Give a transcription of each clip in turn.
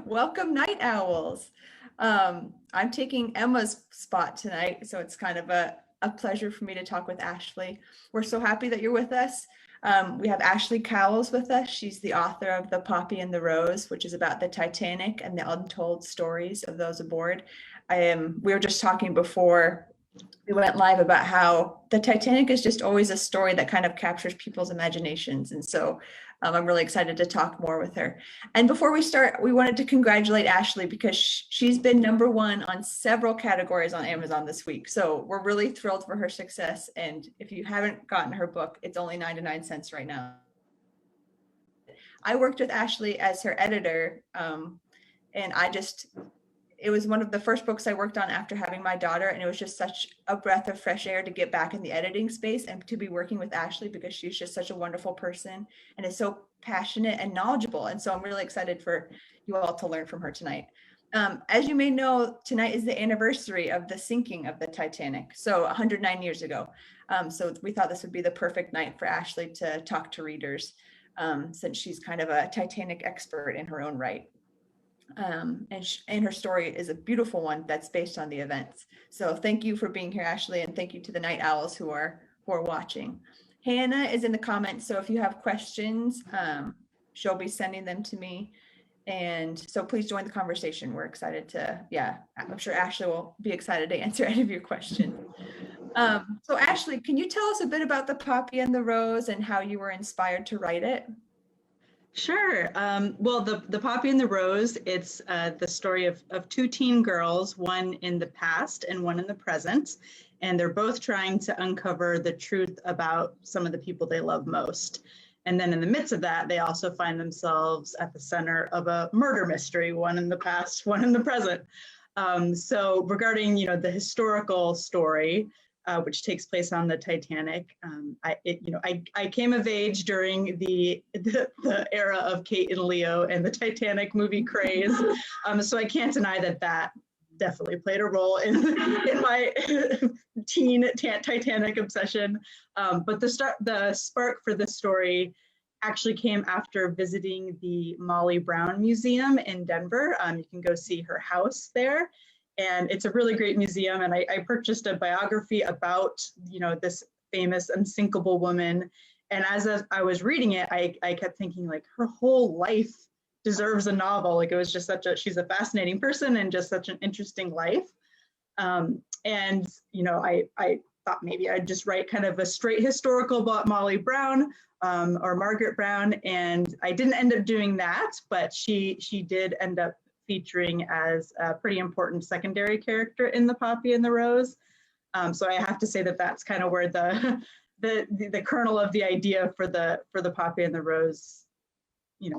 Welcome, night owls. I'm taking Emma's spot tonight, so it's kind of a pleasure for me to talk with Ashlee. We're so happy that you're with us. We have Ashlee Cowles with us. She's the author of The Poppy and the Rose, which is about the Titanic and the untold stories of those aboard. We were just talking before we went live about how the Titanic is just always a story that kind of captures people's imaginations. And so I'm really excited to talk more with her. And before we start, we wanted to congratulate Ashlee because she's been #1 on several categories on Amazon this week. So we're really thrilled for her success. And if you haven't gotten her book, it's only 99 cents right now. I worked with Ashlee as her editor, and it was one of the first books I worked on after having my daughter, and it was just such a breath of fresh air to get back in the editing space and to be working with Ashlee because she's just such a wonderful person and is so passionate and knowledgeable. And so I'm really excited for you all to learn from her tonight. As you may know, tonight is the anniversary of the sinking of the Titanic, so 109 years ago. So we thought this would be the perfect night for Ashlee to talk to readers, since she's kind of a Titanic expert in her own right. And her story is a beautiful one that's based on the events. So thank you for being here, Ashlee, and thank you to the night owls who are watching. Hannah is in the comments, so if you have questions, she'll be sending them to me. And so please join the conversation. We're excited I'm sure Ashlee will be excited to answer any of your questions. So Ashlee, can you tell us a bit about The Poppy and the Rose and how you were inspired to write it? Sure. Well, the Poppy and the Rose, it's the story of two teen girls, one in the past and one in the present. And they're both trying to uncover the truth about some of the people they love most. And then in the midst of that, they also find themselves at the center of a murder mystery, one in the past, one in the present. So regarding, the historical story, which takes place on the Titanic. I came of age during the era of Kate and Leo and the Titanic movie craze. So I can't deny that definitely played a role in my teen Titanic obsession. But the spark for this story actually came after visiting the Molly Brown Museum in Denver. You can go see her house there. And it's a really great museum. And I purchased a biography about, this famous unsinkable woman. And as I was reading it, I kept thinking like her whole life deserves a novel. Like it was just she's a fascinating person and just such an interesting life. And I thought maybe I'd just write kind of a straight historical about Molly Brown or Margaret Brown. And I didn't end up doing that, but she did end up featuring as a pretty important secondary character in The Poppy and the Rose. So I have to say that that's kind of where the kernel of the idea for the Poppy and the Rose,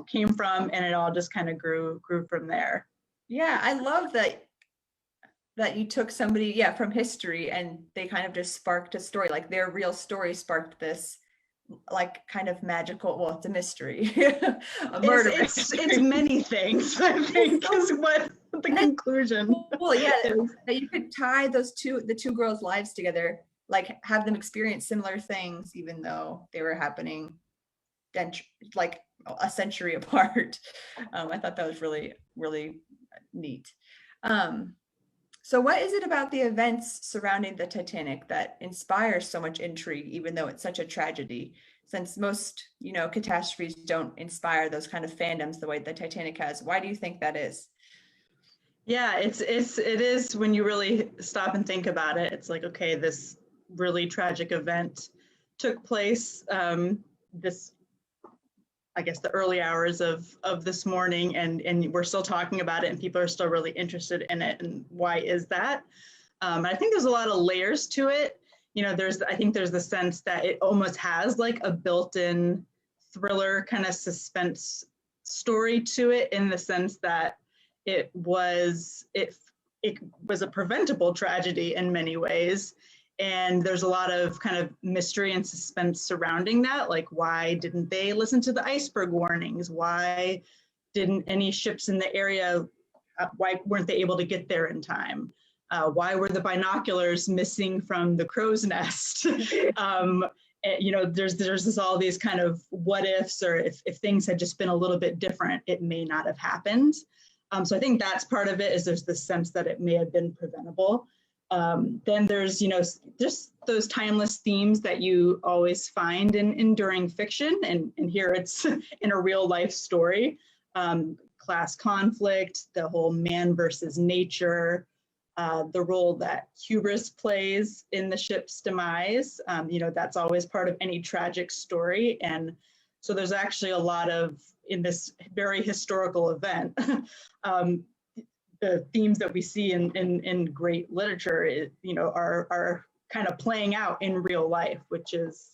came from, and it all just kind of grew from there. Yeah, I love that you took somebody, from history, and they kind of just sparked a story, like their real story sparked this like kind of magical, well, it's a mystery. A murder mystery. It's many things, I think, is what the conclusion. Well, yeah, that you could tie the two girls' lives together, like have them experience similar things, even though they were happening like a century apart. I thought that was really, really neat. So what is it about the events surrounding the Titanic that inspires so much intrigue, even though it's such a tragedy? Since most, catastrophes don't inspire those kind of fandoms the way the Titanic has. Why do you think that is? Yeah, it is when you really stop and think about it. It's like, okay, this really tragic event took place I guess the early hours of this morning, and we're still talking about it, and people are still really interested in it. And why is that? I think there's a lot of layers to it. I think there's the sense that it almost has like a built-in thriller kind of suspense story to it, in the sense that it was a preventable tragedy in many ways. And there's a lot of kind of mystery and suspense surrounding that. Like, why didn't they listen to the iceberg warnings? Why didn't any ships in the area, why weren't they able to get there in time? Why were the binoculars missing from the crow's nest? There's all these kind of what ifs, or if things had just been a little bit different, it may not have happened. So I think that's part of it, is there's this sense that it may have been preventable. Then there's, just those timeless themes that you always find in enduring fiction. And here it's in a real life story. Class conflict, the whole man versus nature, the role that hubris plays in the ship's demise. That's always part of any tragic story. And so there's actually a lot of, in this very historical event, the themes that we see in great literature, are kind of playing out in real life, which is,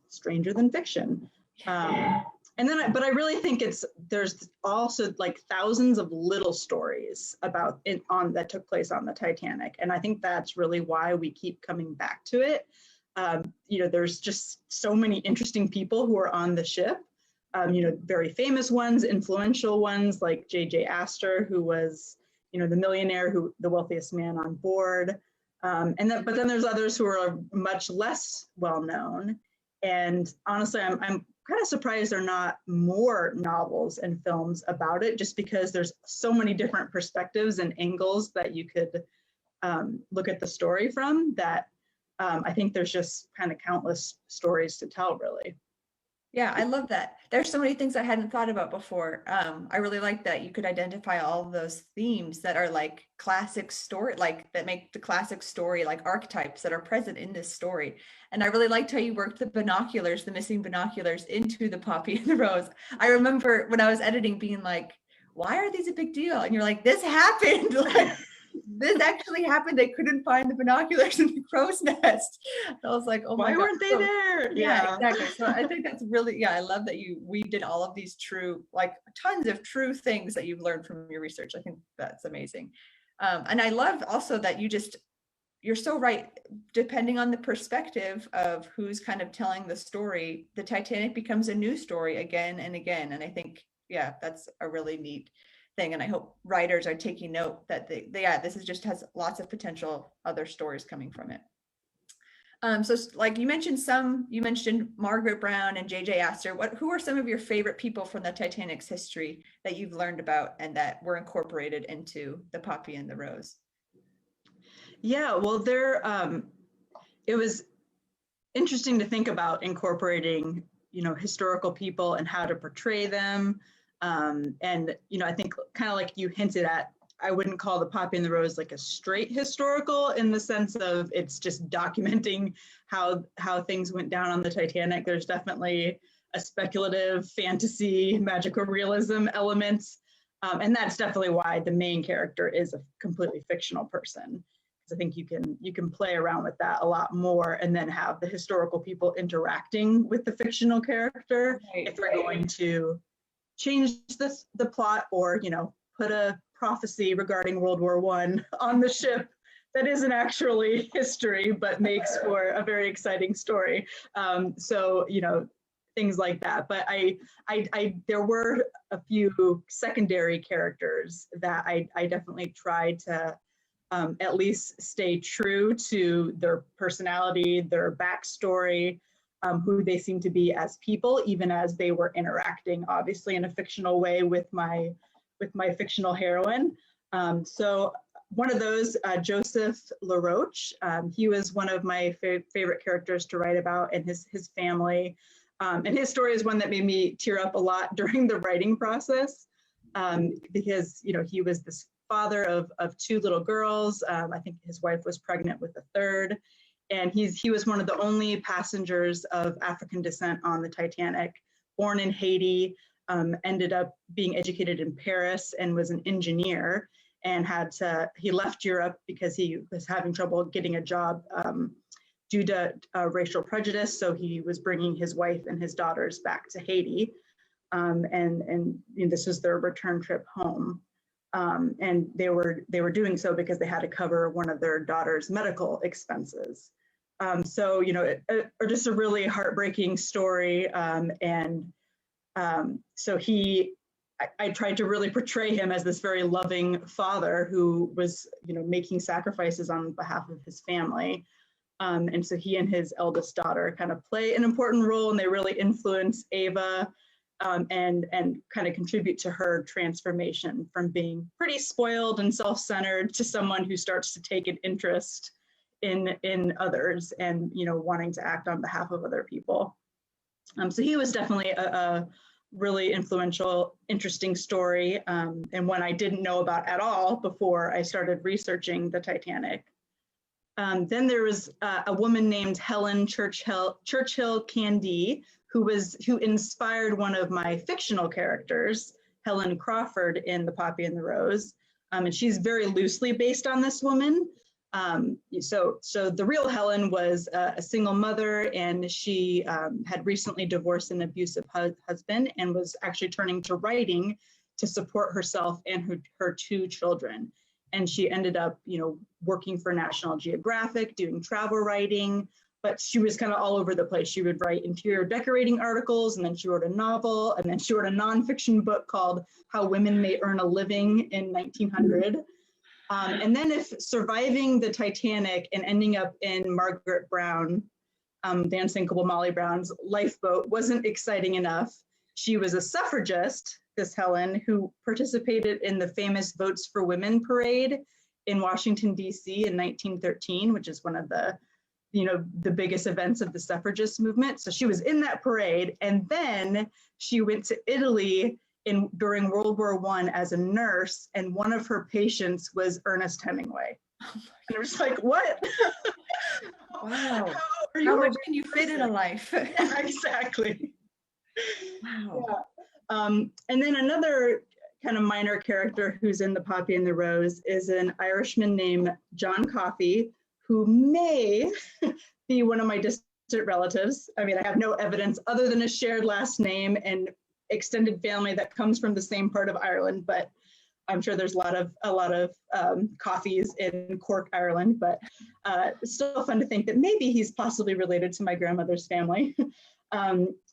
stranger than fiction. But I really think there's also like thousands of little stories that took place on the Titanic. And I think that's really why we keep coming back to it. There's just so many interesting people who are on the ship. Very famous ones, influential ones like J.J. Astor, who was, the millionaire, the wealthiest man on board. But then there's others who are much less well known. And honestly, I'm kind of surprised there are not more novels and films about it, just because there's so many different perspectives and angles that you could look at the story from, that I think there's just kind of countless stories to tell, really. Yeah, I love that. There's so many things I hadn't thought about before. I really like that you could identify all of those themes that are like classic story, like that make the classic story, like archetypes that are present in this story. And I really liked how you worked the binoculars, the missing binoculars, into the poppy and the rose. I remember when I was editing being like, why are these a big deal? And you're like, this happened. Like, this actually happened. They couldn't find the binoculars in the crow's nest. I was like, oh my God. Why weren't they there? Yeah, exactly. So I think that's really, I love that we did all of these true, like tons of true things that you've learned from your research. I think that's amazing. And I love also that you're so right. Depending on the perspective of who's kind of telling the story, the Titanic becomes a new story again and again. And I think, that's a really neat thing. And I hope writers are taking note that this has lots of potential other stories coming from it. So like you mentioned Margaret Brown and J.J. Astor. Who are some of your favorite people from the Titanic's history that you've learned about and that were incorporated into The Poppy and the Rose? Yeah, well, it was interesting to think about incorporating, historical people and how to portray them. I think kind of like you hinted at, I wouldn't call The Poppy and the Rose like a straight historical, in the sense of it's just documenting how things went down on the Titanic. There's definitely a speculative fantasy, magical realism element. And that's definitely why the main character is a completely fictional person. Because I think you can play around with that a lot more, and then have the historical people interacting with the fictional character, if they're going to change the plot, or put a prophecy regarding World War I on the ship that isn't actually history, but makes for a very exciting story. Things like that. But there were a few secondary characters that I definitely tried to at least stay true to their personality, their backstory, who they seem to be as people, even as they were interacting, obviously in a fictional way with my fictional heroine. So one of those, Joseph LaRoche, he was one of my favorite characters to write about, and his family. And his story is one that made me tear up a lot during the writing process, because he was this father of two little girls. I think his wife was pregnant with a third. And he was one of the only passengers of African descent on the Titanic, born in Haiti, ended up being educated in Paris, and was an engineer, and he left Europe because he was having trouble getting a job due to racial prejudice. So he was bringing his wife and his daughters back to Haiti. And this was their return trip home. And they were doing so because they had to cover one of their daughter's medical expenses. Just a really heartbreaking story. So I tried to really portray him as this very loving father who was, making sacrifices on behalf of his family. And so he and his eldest daughter kind of play an important role, and they really influence Ava. and kind of contribute to her transformation from being pretty spoiled and self-centered to someone who starts to take an interest in others and, you know, wanting to act on behalf of other people. So he was definitely a really influential, interesting story, and one I didn't know about at all before I started researching the Titanic. Then there was a woman named Helen Churchill Candy, who inspired one of my fictional characters, Helen Crawford, in The Poppy and the Rose. And she's very loosely based on this woman. So the real Helen was a single mother, and she had recently divorced an abusive husband and was actually turning to writing to support herself and her two children. And she ended up, you know, working for National Geographic, doing travel writing, but she was kind of all over the place. She would write interior decorating articles, and then she wrote a novel, and then she wrote a nonfiction book called How Women May Earn a Living in 1900. And then if surviving the Titanic and ending up in Margaret Brown, the unsinkable Molly Brown's lifeboat wasn't exciting enough, she was a suffragist, this Helen, who participated in the famous Votes for Women parade in Washington, D.C. in 1913, which is one of the, you know, the biggest events of the suffragist movement. So she was in that parade, and then she went to Italy during World War I as a nurse, and one of her patients was Ernest Hemingway. And I was like, what? Wow. How much can you fit in a life? Yeah, exactly. Wow. Yeah. And then another kind of minor character who's in The Poppy and the Rose is an Irishman named John Coffey, who may be one of my distant relatives. I mean, I have no evidence other than a shared last name and extended family that comes from the same part of Ireland, but I'm sure there's a lot of Coffeys in Cork, Ireland, but it's still fun to think that maybe he's possibly related to my grandmother's family.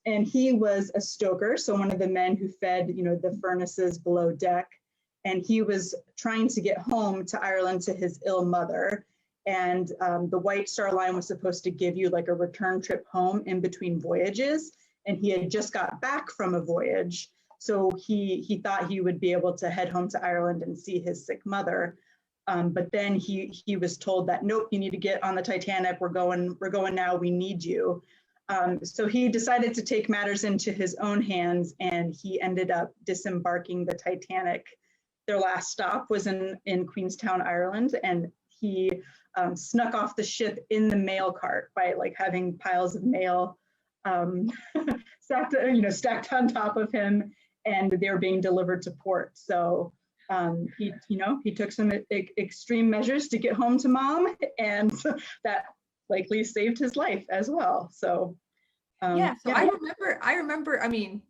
And he was a stoker, so one of the men who fed, you know, the furnaces below deck, and he was trying to get home to Ireland to his ill mother. And the White Star Line was supposed to give you like a return trip home in between voyages. And he had just got back from a voyage. So he thought he would be able to head home to Ireland and see his sick mother. But then he was told that, nope, you need to get on the Titanic. We're going now, we need you. So he decided to take matters into his own hands, and he ended up disembarking the Titanic. Their last stop was in Queenstown, Ireland, and he snuck off the ship in the mail cart by like having piles of mail stacked on top of him, and they were being delivered to port. So he took some extreme measures to get home to mom, and that likely saved his life as well. So I remember, I mean,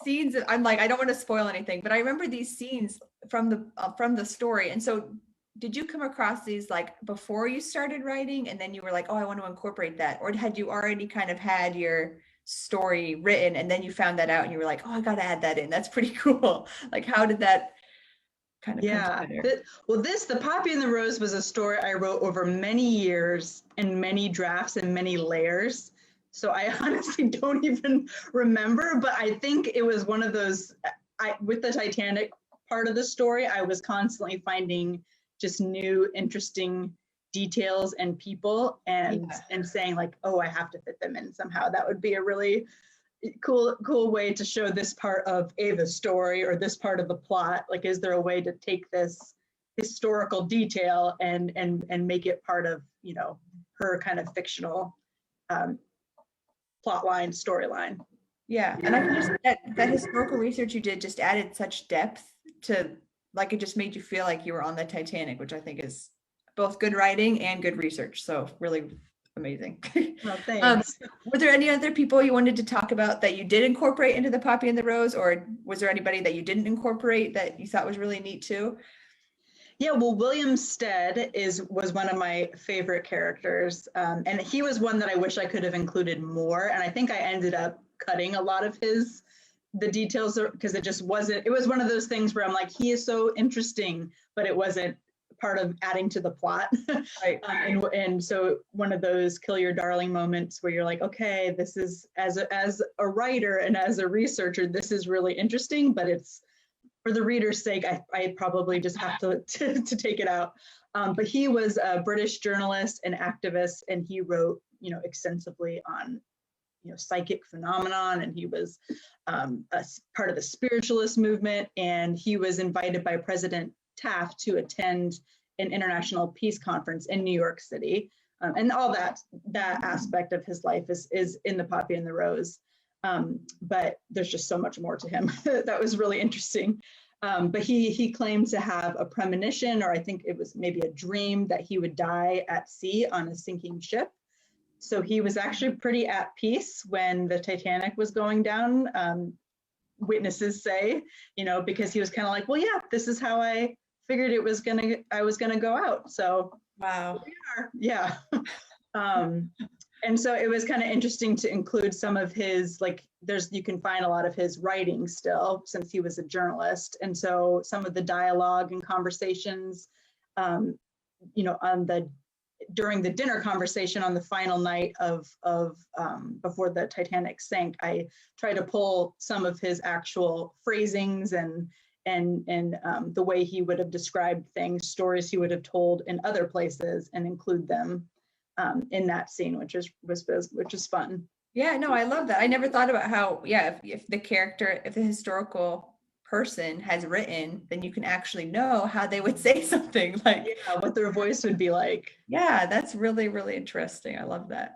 scenes. I'm like, I don't want to spoil anything, but I remember these scenes from the story. And so did you come across these like before you started writing, and then you were like, oh, I want to incorporate that? Or had you already kind of had your story written and then you found that out and you were like, oh, I got to add that in? That's pretty cool. Like, how did that kind of come together? The Poppy and the Rose was a story I wrote over many years and many drafts and many layers. So I honestly don't even remember, but I think it was one of those, with the Titanic part of the story, I was constantly finding just new, interesting details and people and saying like, oh, I have to fit them in somehow. That would be a really cool way to show this part of the story or this part of the plot. Like, is there a way to take this historical detail and make it part of, you know, her kind of fictional plot line, storyline? Yeah, and I think just that historical research you did just added such depth to, like, it just made you feel like you were on the Titanic, which I think is both good writing and good research. So really amazing. Well, thanks. Were there any other people you wanted to talk about that you did incorporate into The Poppy and the Rose, or was there anybody that you didn't incorporate that you thought was really neat too? Yeah, well, William Stead was one of my favorite characters, and he was one that I wish I could have included more. And I think I ended up cutting a lot of the details because it just wasn't. It was one of those things where I'm like, he is so interesting, but it wasn't part of adding to the plot. Right. And so one of those kill your darling moments where you're like, okay, this is as a writer and as a researcher, this is really interesting, but it's for the reader's sake, I probably just have to take it out. But he was a British journalist and activist, and he wrote, extensively on, psychic phenomenon, and he was a part of the spiritualist movement, and he was invited by President Taft to attend an international peace conference in New York City. And all that aspect of his life is in The Poppy and the Rose. But there's just so much more to him that was really interesting. But he claimed to have a premonition, or I think it was maybe a dream, that he would die at sea on a sinking ship. So he was actually pretty at peace when the Titanic was going down. Witnesses say, because he was kind of like, well, yeah, this is how I figured I was gonna go out. So Wow. we are, yeah. And so it was kind of interesting to include some of his, you can find a lot of his writing still, since he was a journalist. And so some of the dialogue and conversations, during the dinner conversation on the final night of before the Titanic sank, I tried to pull some of his actual phrasings and the way he would have described things, stories he would have told in other places, and include them in that scene, which is fun. Yeah, no, I love that. I never thought about how, if the historical person has written, then you can actually know how they would say something, like, yeah, what their voice would be like. Yeah, that's really, really interesting. I love that.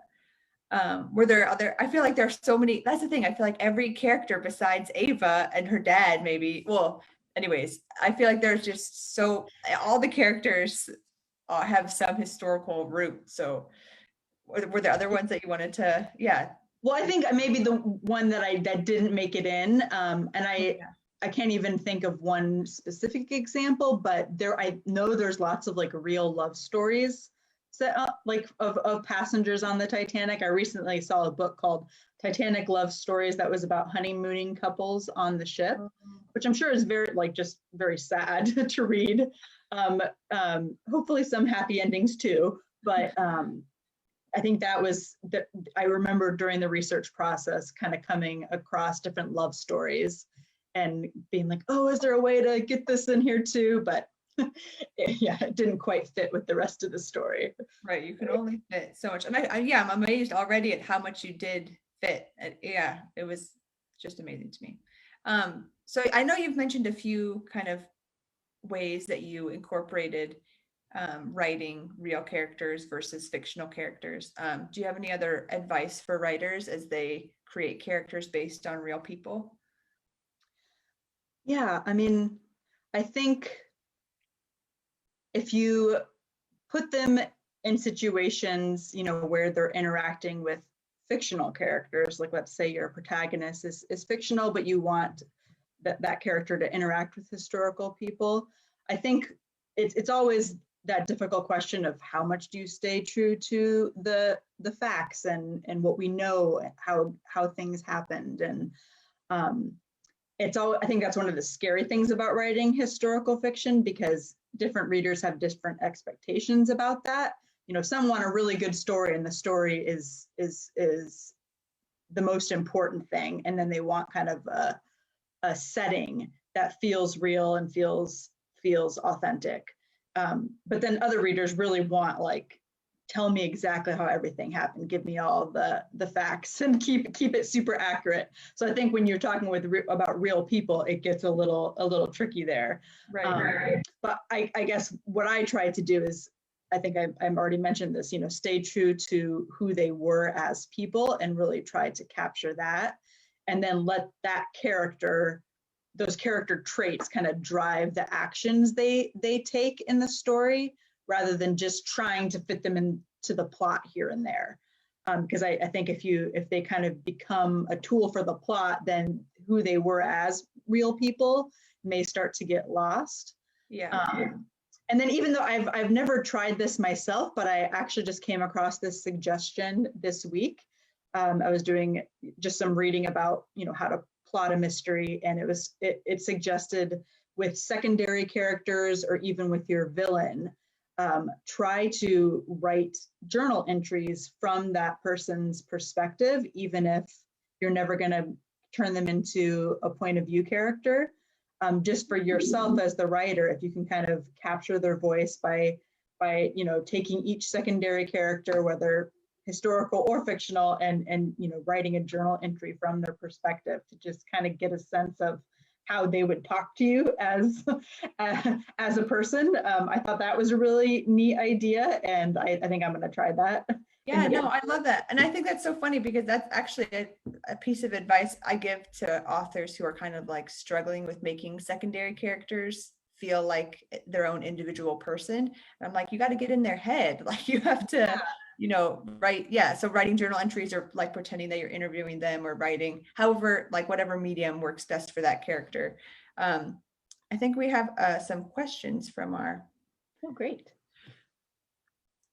Were there I feel like there's so many, that's the thing. I feel like every character besides Ava and her dad, maybe, well, anyways, I feel like there's just all the characters have some historical root. So were there other ones that you wanted to, Well, I think maybe the one that didn't make it in, and I can't even think of one specific example, but I know there's lots of real love stories set up, of passengers on the Titanic. I recently saw a book called Titanic Love Stories that was about honeymooning couples on the ship, which I'm sure is very very sad to read. Hopefully some happy endings too, but I think I remember during the research process kind of coming across different love stories and being like, oh, is there a way to get this in here too? But it didn't quite fit with the rest of the story. Right, you can only fit so much. And I'm amazed already at how much you did fit. It was just amazing to me. So I know you've mentioned a few kind of ways that you incorporated writing real characters versus fictional characters. Do you have any other advice for writers as they create characters based on real people? Yeah, I mean, I think if you put them in situations, where they're interacting with fictional characters, like let's say your protagonist is fictional, but you want that character to interact with historical people, I think it's always that difficult question of how much do you stay true to the facts and what we know, how things happened. And I think that's one of the scary things about writing historical fiction, because different readers have different expectations about that. Some want a really good story, and the story is the most important thing, and then they want kind of a setting that feels real and feels authentic. But then other readers really want, tell me exactly how everything happened, give me all the facts, and keep it super accurate. So I think when you're talking about real people, it gets a little tricky there. Right. But I guess what I try to do is, I think I've already mentioned this, stay true to who they were as people and really try to capture that, and then let those character traits kind of drive the actions they take in the story, rather than just trying to fit them into the plot here and there. Because I think if they kind of become a tool for the plot, then who they were as real people may start to get lost. Yeah. And then, even though I've never tried this myself, but I actually just came across this suggestion this week. I was doing just some reading about, how to plot a mystery, and it suggested with secondary characters or even with your villain, try to write journal entries from that person's perspective, even if you're never going to turn them into a point of view character. Just for yourself as the writer, if you can kind of capture their voice by taking each secondary character, whether historical or fictional, and writing a journal entry from their perspective to just kind of get a sense of how they would talk to you as a person. I thought that was a really neat idea, and I think I'm going to try that. Yeah, no, I love that. And I think that's so funny because that's actually a piece of advice I give to authors who are kind of like struggling with making secondary characters feel like their own individual person. And I'm like, you got to get in their head. Like you have to, write. Yeah. So writing journal entries or like pretending that you're interviewing them or writing, however, like whatever medium works best for that character. I think we have some questions from our. Oh, great.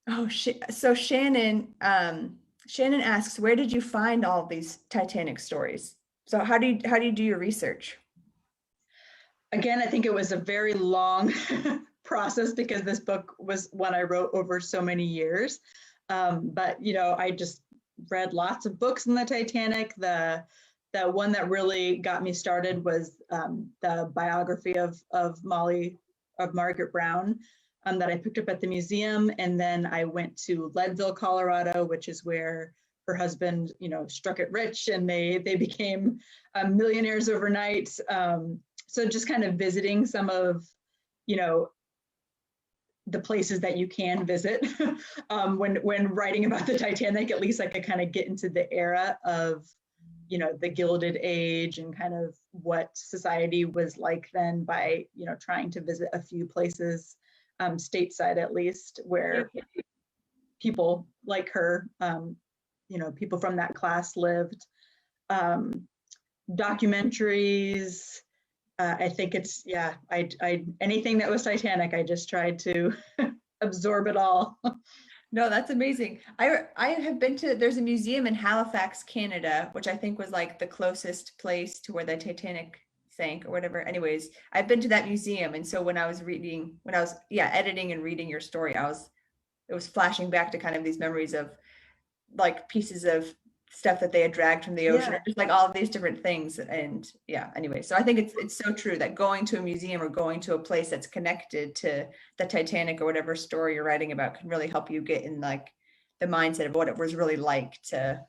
Oh, so Shannon asks, where did you find all these Titanic stories? So how do you do your research? Again, I think it was a very long process because this book was one I wrote over so many years. But I just read lots of books in the Titanic. The one that really got me started was the biography of Margaret Brown that I picked up at the museum. And then I went to Leadville, Colorado, which is where her husband, struck it rich and they became millionaires overnight. So just kind of visiting some of, the places that you can visit when writing about the Titanic. At least I could kind of get into the era of, the Gilded Age and kind of what society was like then by, trying to visit a few places stateside, at least, where people like her, people from that class lived. Documentaries. I think it's, I anything that was Titanic, I just tried to absorb it all. No, that's amazing. I have been to, there's a museum in Halifax, Canada, which I think was like the closest place to where the Titanic sank or whatever. Anyways, I've been to that museum. And so when I was editing and reading your story, it was flashing back to kind of these memories of like pieces of stuff that they had dragged from the ocean, or just like all of these different things. And anyway, so I think it's so true that going to a museum or going to a place that's connected to the Titanic or whatever story you're writing about can really help you get in like the mindset of what it was really like to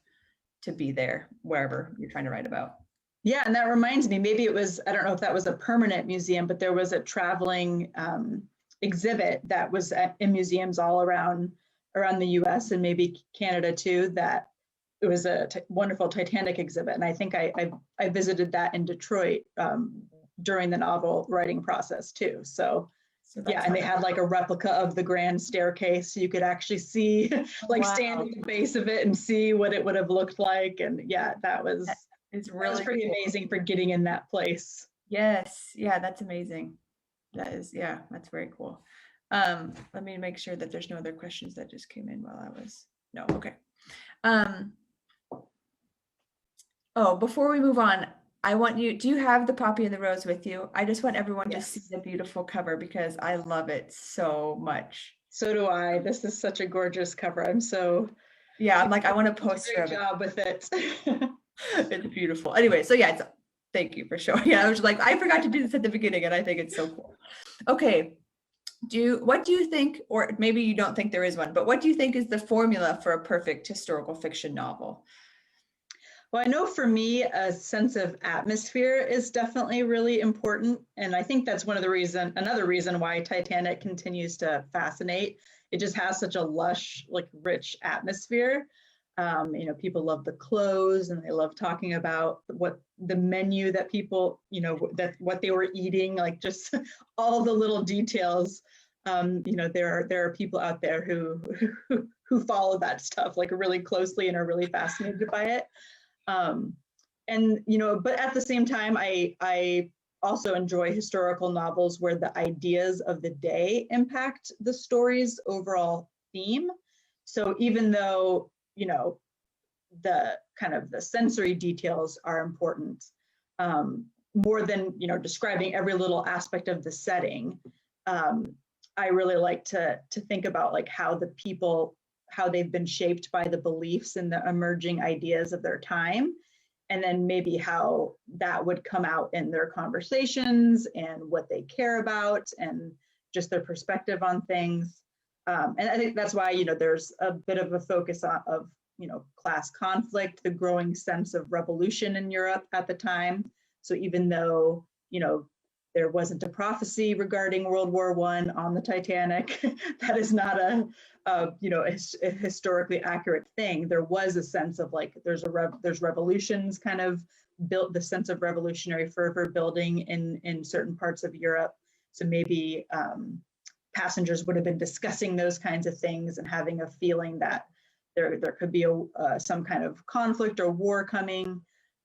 be there wherever you're trying to write about. Yeah, and that reminds me, maybe it was, I don't know if that was a permanent museum, but there was a traveling exhibit that was in museums all around the US and maybe Canada too, that it was a wonderful Titanic exhibit. And I think I visited that in Detroit during the novel writing process too. So yeah, and they had like a replica of the grand staircase. So you could actually see, like stand at the base of it and see what it would have looked like. And yeah, that was pretty amazing for getting in that place. Yes. Yeah, that's amazing. That's very cool. Let me make sure that there's no other questions that just came in while I was, no, okay. Oh, before we move on, do you have the Poppy and the Rose with you? I just want everyone to see the beautiful cover because I love it so much. So do I. This is such a gorgeous cover. I'm like, I want to post a great job with it. It's beautiful. Anyway, so thank you for showing. Yeah, I was like, I forgot to do this at the beginning and I think it's so cool. Okay. What do you think, or maybe you don't think there is one, but what do you think is the formula for a perfect historical fiction novel? Well, I know for me, a sense of atmosphere is definitely really important. And I think that's another reason why Titanic continues to fascinate. It just has such a lush, like rich atmosphere. People love the clothes and they love talking about what the menu that people, what they were eating, like just all the little details. There are people out there who follow that stuff like really closely and are really fascinated by it. But at the same time, I also enjoy historical novels where the ideas of the day impact the story's overall theme. So even though, the kind of the sensory details are important, more than, describing every little aspect of the setting, I really like to think about like how the people, how they've been shaped by the beliefs and the emerging ideas of their time, and then maybe how that would come out in their conversations and what they care about and just their perspective on things. And I think that's why, you know, there's a bit of a focus on, of, you know, class conflict, the growing sense of revolution in Europe at the time. So even though, you know, there wasn't a prophecy regarding World War I on the Titanic, that is not you know, a historically accurate thing. There was a sense of like, there's revolutions kind of built, the sense of revolutionary fervor building in certain parts of Europe. So maybe passengers would have been discussing those kinds of things and having a feeling that there could be some kind of conflict or war coming.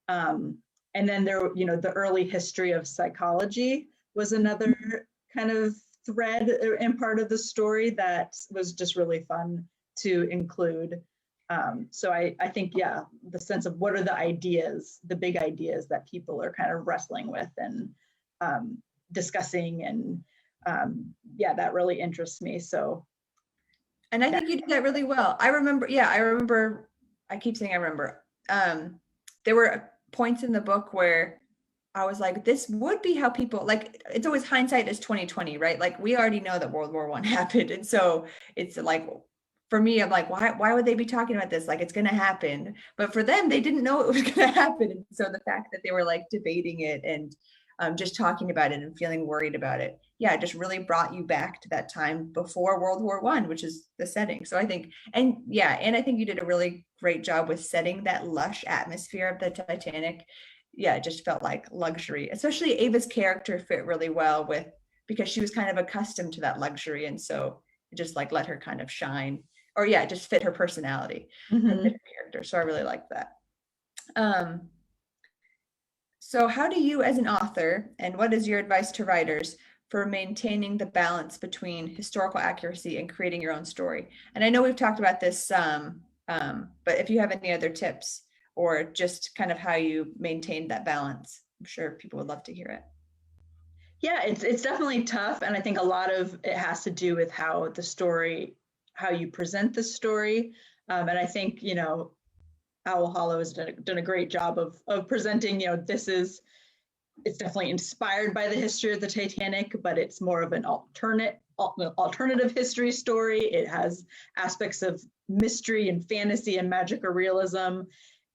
And then there, you know, the early history of psychology was another kind of thread and part of the story that was just really fun to include. So I think, yeah, the sense of what are the ideas, the big ideas that people are kind of wrestling with and discussing, and yeah, that really interests me. So. And I think you did that really well. I remember, I keep saying I remember. There were points in the book where I was like, this would be how people, like, it's always hindsight is 2020, right? Like, we already know that World War I happened. And so it's like, for me, I'm like, why would they be talking about this? Like, it's going to happen. But for them, they didn't know it was going to happen. And so the fact that they were like debating it and just talking about it and feeling worried about it, yeah, it just really brought you back to that time before World War I, which is the setting. So I think, and yeah, and I think you did a really great job with setting that lush atmosphere of the Titanic. Yeah, it just felt like luxury, especially Ava's character fit really well with, because she was kind of accustomed to that luxury. And so it just like let her kind of shine, or yeah, it just fit her personality, her character. So I really liked that. So how do you as an author, and what is your advice to writers for maintaining the balance between historical accuracy and creating your own story? And I know we've talked about this some, but if you have any other tips or just kind of how you maintain that balance, I'm sure people would love to hear it. Yeah, it's definitely tough. And I think a lot of it has to do with how the story, how you present the story. And I think, you know, Owl Hollow has done a great job of presenting, you know, it's definitely inspired by the history of the Titanic, but it's more of an alternative history story. It has aspects of mystery and fantasy and magical realism.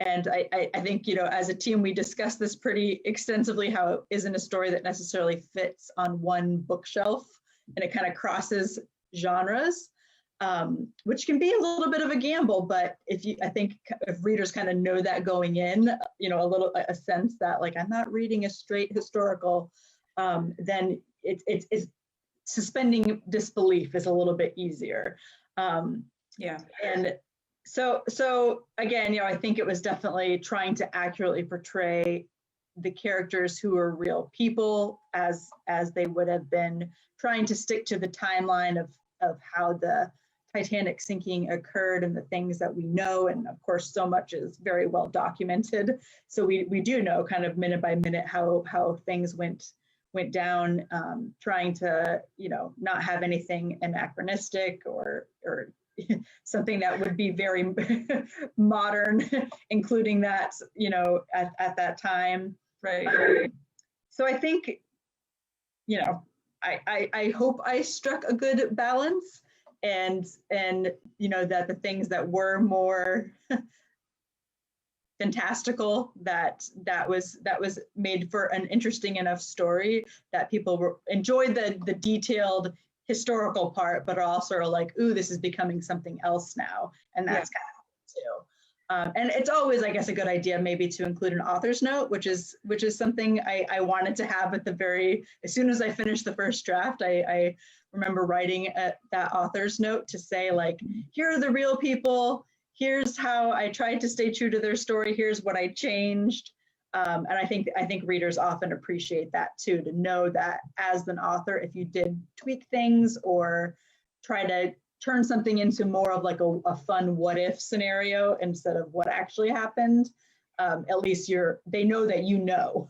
And I think, you know, as a team, we discussed this pretty extensively, how it isn't a story that necessarily fits on one bookshelf, and it kind of crosses genres. Which can be a little bit of a gamble, but I think if readers kind of know that going in, you know, a sense that like, I'm not reading a straight historical, then it's suspending disbelief is a little bit easier. Yeah. And so again, you know, I think it was definitely trying to accurately portray the characters who are real people as they would have been, trying to stick to the timeline of how the Titanic sinking occurred and the things that we know. And of course, so much is very well documented. So we do know kind of minute by minute how things went down, trying to, you know, not have anything anachronistic or something that would be very modern, including that, you know, at that time. Right. So I think, you know, I hope I struck a good balance. And you know, that the things that were more fantastical, that was made for an interesting enough story that people enjoyed the detailed historical part, but also are like, ooh, this is becoming something else now, and that's kind of too. And it's always, I guess, a good idea maybe to include an author's note, which is something I wanted to have at as soon as I finished the first draft. I remember writing that author's note to say, like, here are the real people, here's how I tried to stay true to their story, here's what I changed. And I think readers often appreciate that too, to know that as an author, if you did tweak things or try to turn something into more of like a fun what if scenario instead of what actually happened, at least they know that you know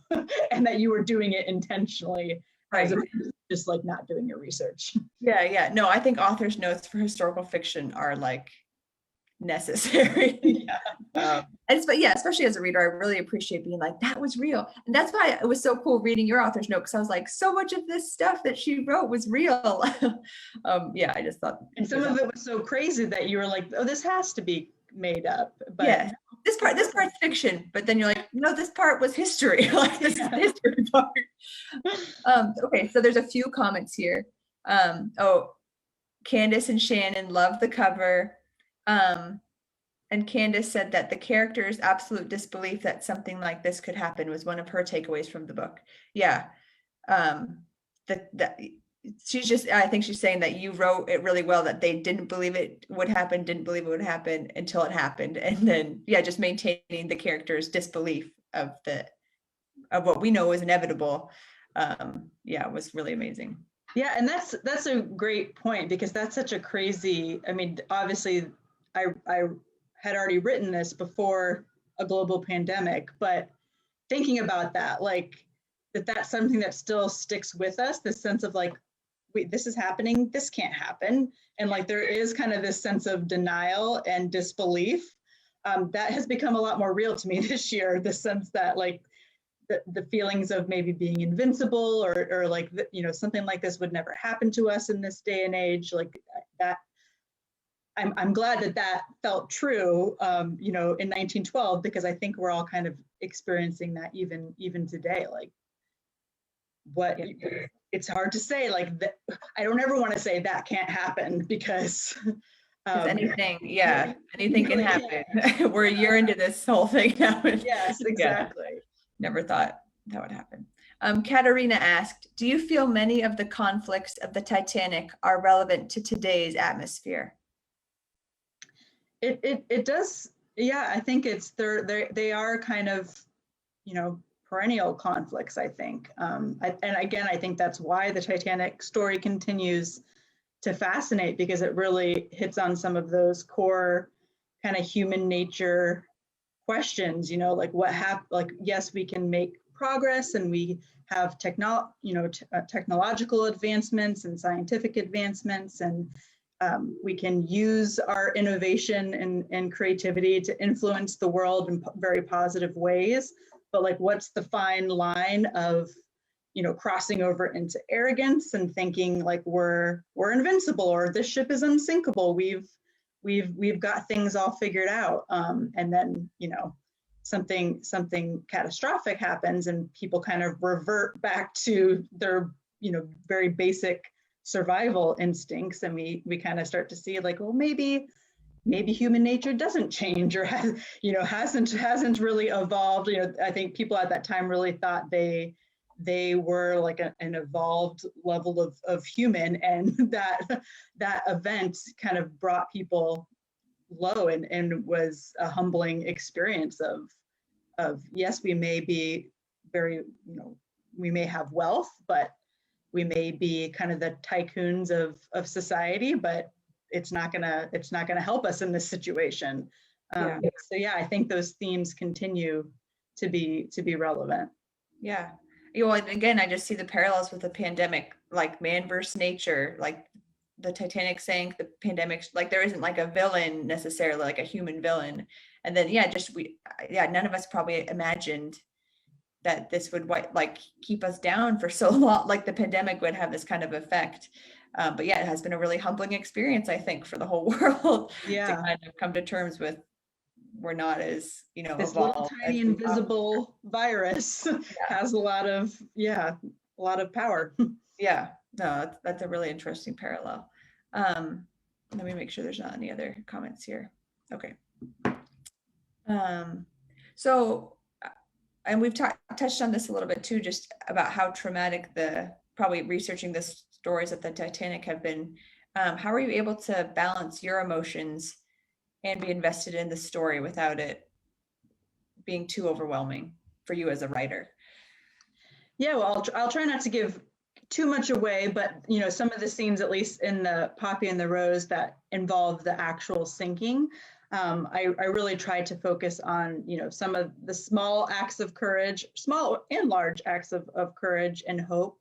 and that you were doing it intentionally, as opposed to just like not doing your research. Yeah. No, I think author's notes for historical fiction are like necessary. Yeah. But yeah, especially as a reader, I really appreciate being like, that was real. And that's why it was so cool reading your author's note, because I was like, so much of this stuff that she wrote was real. Yeah, I just thought. And some of it was so crazy that you were like, oh, this has to be made up. But yeah, this part's fiction, but then you're like, no, this part was history. Like this is the history part. Okay, so there's a few comments here. Candace and Shannon love the cover. And Candace said that the character's absolute disbelief that something like this could happen was one of her takeaways from the book. Yeah. She's just, I think she's saying that you wrote it really well, that they didn't believe it would happen until it happened. And then, yeah, just maintaining the character's disbelief of what we know is inevitable. Yeah, it was really amazing. Yeah, and that's a great point, because that's such a crazy, I mean, obviously I had already written this before a global pandemic, but thinking about that, like that's something that still sticks with us, this sense of like, wait, this is happening, this can't happen. And like, there is kind of this sense of denial and disbelief that has become a lot more real to me this year, the sense that like, the feelings of maybe being invincible or like, you know, something like this would never happen to us in this day and age, like that. I'm glad that felt true, you know, in 1912, because I think we're all kind of experiencing that even today. Like, what it's hard to say. Like, I don't ever want to say that can't happen, because anything can happen. We're a year into this whole thing now. Yes, exactly. Never thought that would happen. Katerina asked, do you feel many of the conflicts of the Titanic are relevant to today's atmosphere? It does. Yeah, I think they are kind of, you know, perennial conflicts, I think. And again, I think that's why the Titanic story continues to fascinate, because it really hits on some of those core kind of human nature questions, you know, like what happened, like, yes, we can make progress and we have technological advancements and scientific advancements, and we can use our innovation and creativity to influence the world in very positive ways. But like, what's the fine line of, you know, crossing over into arrogance and thinking like we're invincible, or this ship is unsinkable, we've got things all figured out, and then, you know, something catastrophic happens and people kind of revert back to their, you know, very basic survival instincts, and we kind of start to see like, well, maybe human nature doesn't change, or hasn't really evolved. You know, I think people at that time really thought they were like an evolved level of human, and that event kind of brought people low, and was a humbling experience of yes, we may be very, you know, we may have wealth, but we may be kind of the tycoons of society, but it's not gonna help us in this situation. So yeah, I think those themes continue to be relevant. Yeah. You know, again, I just see the parallels with the pandemic, like man versus nature, like the Titanic sank, the pandemic, like there isn't like a villain necessarily, like a human villain. And then, none of us probably imagined that this would like keep us down for so long, like the pandemic would have this kind of effect. But yeah, it has been a really humbling experience, I think, for the whole world to kind of come to terms with we're not as, you know, this little tiny invisible virus has a lot of power. Yeah, no, that's a really interesting parallel. Let me make sure there's not any other comments here. Okay. So, and we've touched on this a little bit too, just about how traumatic probably researching the stories of the Titanic have been. How are you able to balance your emotions and be invested in the story without it being too overwhelming for you as a writer? Yeah, well, I'll try not to give too much away, but you know, some of the scenes, at least in the Poppy and the Rose, that involve the actual sinking, I really tried to focus on, you know, some of the small acts of courage, small and large acts of courage and hope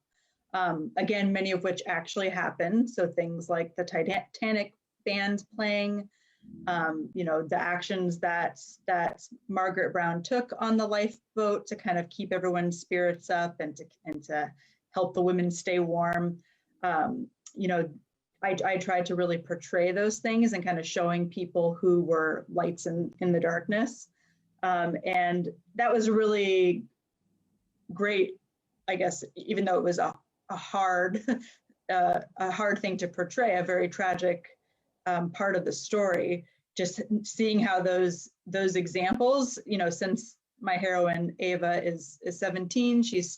Again, many of which actually happened. So things like the Titanic band playing, the actions that Margaret Brown took on the lifeboat to kind of keep everyone's spirits up and to help the women stay warm. I tried to really portray those things and kind of showing people who were lights in the darkness. And that was really great, I guess, even though it was a hard thing to portray, a very tragic part of the story. Just seeing how those examples, since my heroine Ava is 17, she's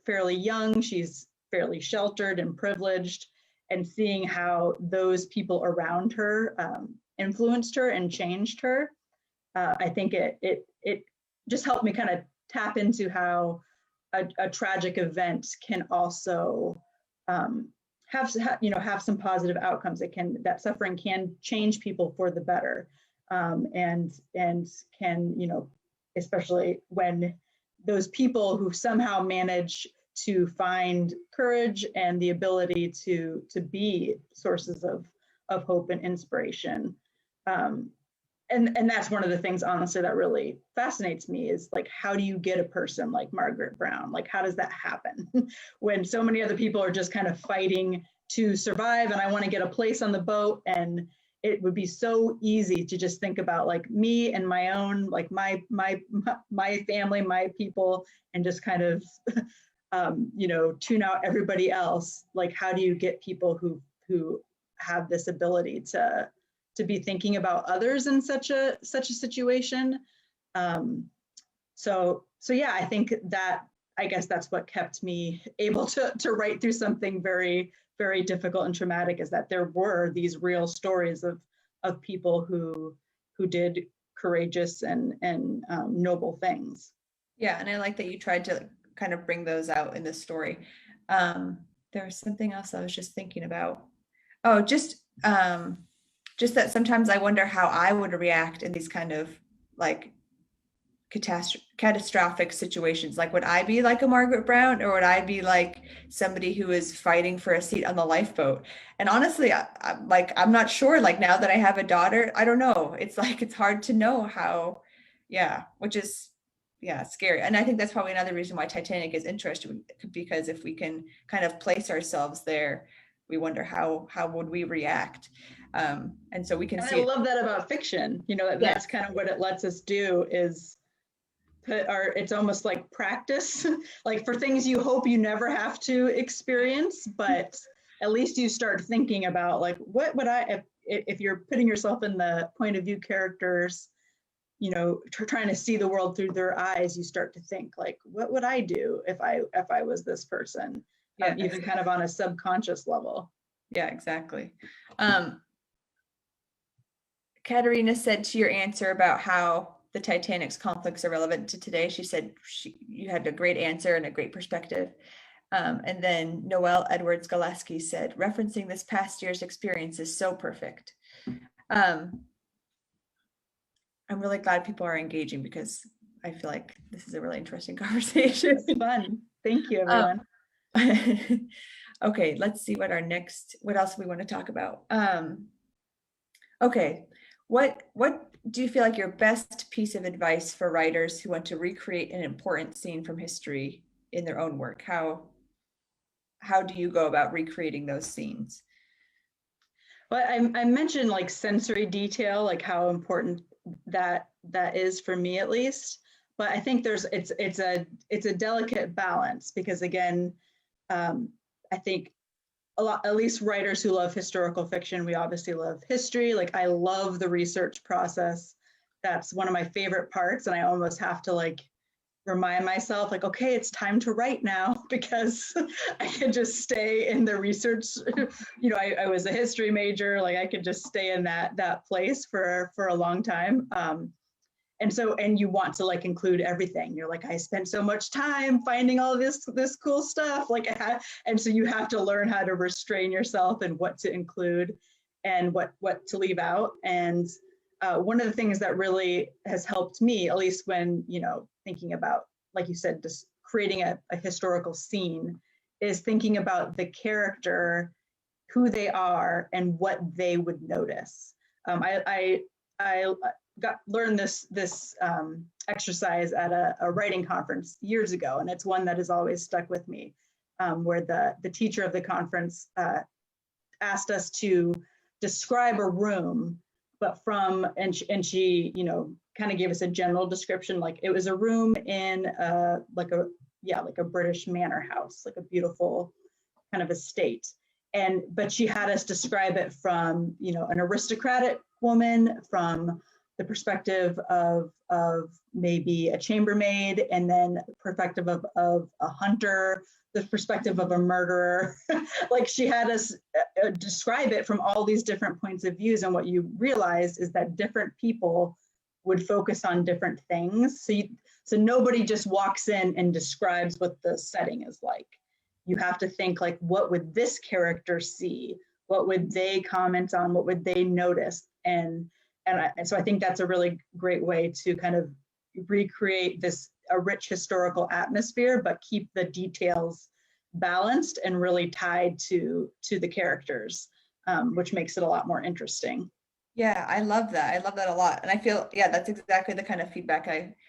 fairly young, she's fairly sheltered and privileged, and seeing how those people around her influenced her and changed her, I think it just helped me kind of tap into how a tragic event can also have some positive outcomes. That suffering can change people for the better, and can, especially when those people who somehow manage to find courage and the ability to be sources of hope and inspiration. And that's one of the things, honestly, that really fascinates me is like, how do you get a person like Margaret Brown? Like, how does that happen when so many other people are just kind of fighting to survive? And I want to get a place on the boat. And it would be so easy to just think about like me and my own, like my family, my people, and just kind of, tune out everybody else. Like, how do you get people who have this ability to be thinking about others in such a situation? So yeah, I think that, I guess that's what kept me able to write through something very, very difficult and traumatic, is that there were these real stories of people who did courageous and noble things. Yeah, and I like that you tried to kind of bring those out in the story. There was something else I was just thinking about. Oh, just that sometimes I wonder how I would react in these kind of like catastrophic situations. Like, would I be like a Margaret Brown, or would I be like somebody who is fighting for a seat on the lifeboat? And honestly, I'm not sure. Like, now that I have a daughter, I don't know. It's like, it's hard to know how, which is, scary. And I think that's probably another reason why Titanic is interesting, because if we can kind of place ourselves there, we wonder how would we react. And so we can see. I love that about fiction. That's kind of what it lets us do, is it's almost like practice, like for things you hope you never have to experience, but at least you start thinking about like, what would if you're putting yourself in the point of view characters, trying to see the world through their eyes, you start to think like, what would I do if I was this person? Even kind of on a subconscious level. Yeah, exactly. Katerina said to your answer about how the Titanic's conflicts are relevant to today, she said you had a great answer and a great perspective. And then Noelle Edwards Gillespie said, referencing this past year's experience is so perfect. I'm really glad people are engaging, because I feel like this is a really interesting conversation. It's fun. Thank you, everyone. Okay, let's see what else we want to talk about. Okay, what do you feel like your best piece of advice for writers who want to recreate an important scene from history in their own work? How do you go about recreating those scenes? Well, I mentioned like sensory detail, like how important that is for me, at least. But I think it's a delicate balance, because again, I think at least writers who love historical fiction, we obviously love history. Like, I love the research process. That's one of my favorite parts. And I almost have to like remind myself like, okay, it's time to write now, because I can just stay in the research. I was a history major, like I could just stay in that place for a long time. And you want to like include everything. You're like, I spent so much time finding all this cool stuff. And so you have to learn how to restrain yourself and what to include and what to leave out. And one of the things that really has helped me, at least when, thinking about, like you said, just creating a historical scene is thinking about the character, who they are, and what they would notice. I learned this exercise at a writing conference years ago, and it's one that has always stuck with me, where the teacher of the conference asked us to describe a room, but and she kind of gave us a general description, like it was a room in like a British manor house, like a beautiful kind of estate. But she had us describe it from, an aristocratic woman, from the perspective of maybe a chambermaid, and then perspective of a hunter, the perspective of a murderer. Like she had us describe it from all these different points of views. And what you realize is that different people would focus on different things. So nobody just walks in and describes what the setting is like. You have to think like, what would this character see? What would they comment on? What would they notice? And so I think that's a really great way to kind of recreate a rich historical atmosphere, but keep the details balanced and really tied to the characters, which makes it a lot more interesting. Yeah, I love that. I love that a lot. And I feel, that's exactly the kind of feedback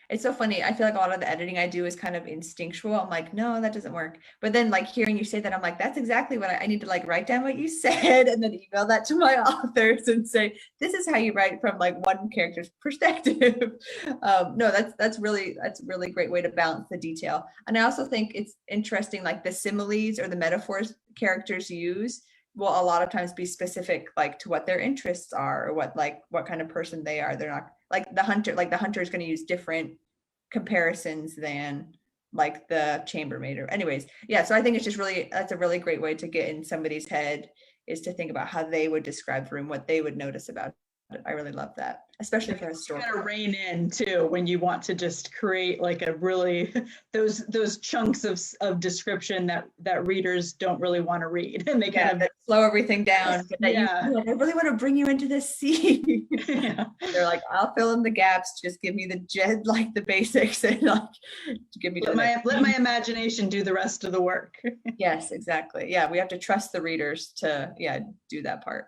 it's so funny. I feel like a lot of the editing I do is kind of instinctual. I'm like, no, that doesn't work. But then like hearing you say that, I'm like, that's exactly what I need to like write down what you said and then email that to my authors and say, this is how you write from like one character's perspective. No, that's really great way to balance the detail. And I also think it's interesting, like the similes or the metaphors characters use will a lot of times be specific, like to what their interests are or what kind of person they are. They're not like the hunter is going to use different comparisons than like the chambermaid or anyways. Yeah. So I think it's just that's a really great way to get in somebody's head, is to think about how they would describe the room, what they would notice about it. I really love that, especially for a story. Kind of rein in too when you want to just create like a really those chunks of description that readers don't really want to read, and they kind of slow everything down. But that I really want to bring you into this scene. Yeah. They're like, I'll fill in the gaps. Just give me the basics, and like give me. Let my imagination do the rest of the work. Yes, exactly. Yeah, we have to trust the readers to do that part.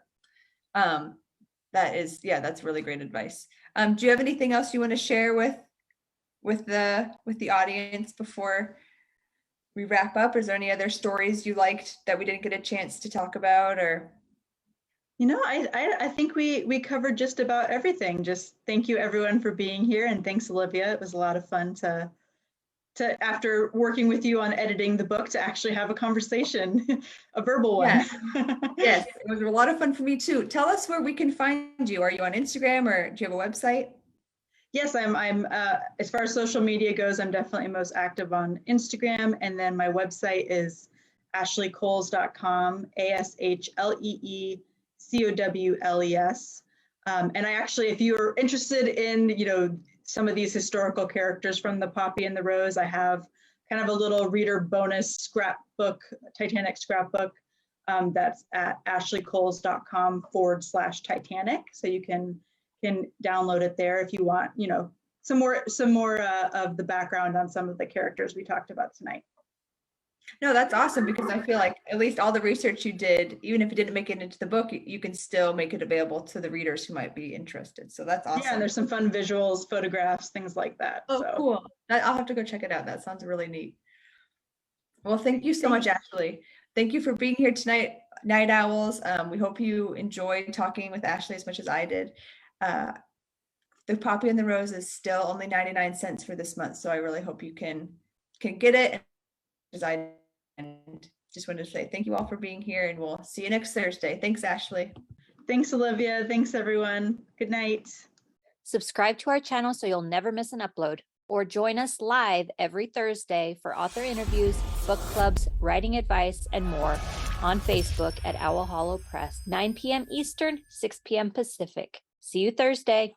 That's really great advice. Do you have anything else you want to share with the audience before we wrap up? Is there any other stories you liked that we didn't get a chance to talk about? Or I think we covered just about everything. Just thank you everyone for being here, and thanks Olivia. It was a lot of fun to after working with you on editing the book, to actually have a conversation, a verbal one. Yes, it was a lot of fun for me too. Tell us where we can find you. Are you on Instagram, or do you have a website? Yes, I'm as far as social media goes, I'm definitely most active on Instagram. And then my website is ashleecowles.com, ASHLEECOWLES. And I actually, if you're interested in, some of these historical characters from the Poppy and the Rose, I have kind of a little reader bonus scrapbook, Titanic scrapbook, that's at ashleecowles.com/Titanic. So you can download it there if you want, some more of the background on some of the characters we talked about tonight. No, that's awesome, because I feel like at least all the research you did, even if it didn't make it into the book, you can still make it available to the readers who might be interested. So that's awesome. Yeah, and there's some fun visuals, photographs, things like that. Oh, so cool. I'll have to go check it out. That sounds really neat. Well, thank you so much, Ashlee. Thank you for being here tonight, Night Owls. We hope you enjoyed talking with Ashlee as much as I did. The Poppy and the Rose is still only 99 cents for this month, so I really hope you can get it. And just wanted to say thank you all for being here, and we'll see you next Thursday. Thanks, Ashlee. Thanks, Olivia. Thanks, everyone. Good night. Subscribe to our channel so you'll never miss an upload, or join us live every Thursday for author interviews, book clubs, writing advice, and more on Facebook at Owl Hollow Press, 9 p.m. Eastern, 6 p.m. Pacific. See you Thursday.